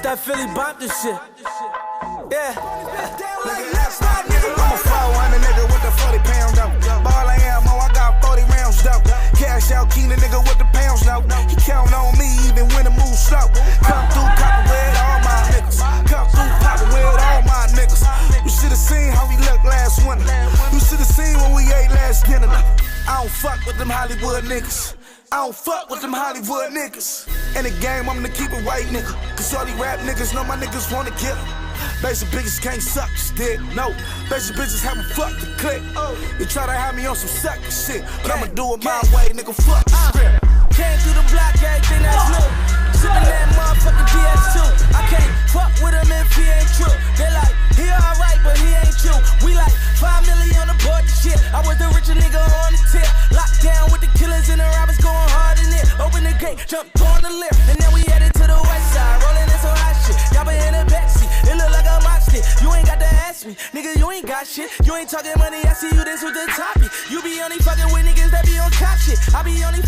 that Philly bop this shit. Yeah. I'm a 400 nigga with the 40 pounds though. Ball I am, I got 40 rounds though. Cash out, keen the nigga with the pounds though. He count on me even when the move slow. Come through copping with all my niggas. Come through popping with all my niggas. You should've seen how we looked last winter. You should've seen when we ate last dinner. I don't fuck with them Hollywood niggas. I don't fuck with them Hollywood niggas. In the game, I'm the keep it white nigga. Cause all these rap niggas know my niggas wanna kill. Basic bitches can't suck dick, no. Basic bitches haven't fucked the click. You try to have me on some sucker shit, but I'ma do it my way, nigga, fuck the script. Came through the block, everything that's new. Sippin' that motherfucking DS2. I can't fuck with him if he ain't true. They like, he alright, but he ain't you. We like 5 million on the board, the shit. I was the richer nigga on the tip. Locked down with the killers and the robbers going hard in it. Open the gate, jumped on the lift, and then we headed to the west side. Rolling in some hot shit. Y'all been in the backseat. It look like a mosh stick. You ain't got to ask me. Nigga, you ain't got shit. You ain't talking money, I see you this with the topic. You be only fucking with niggas that be on top shit. I be only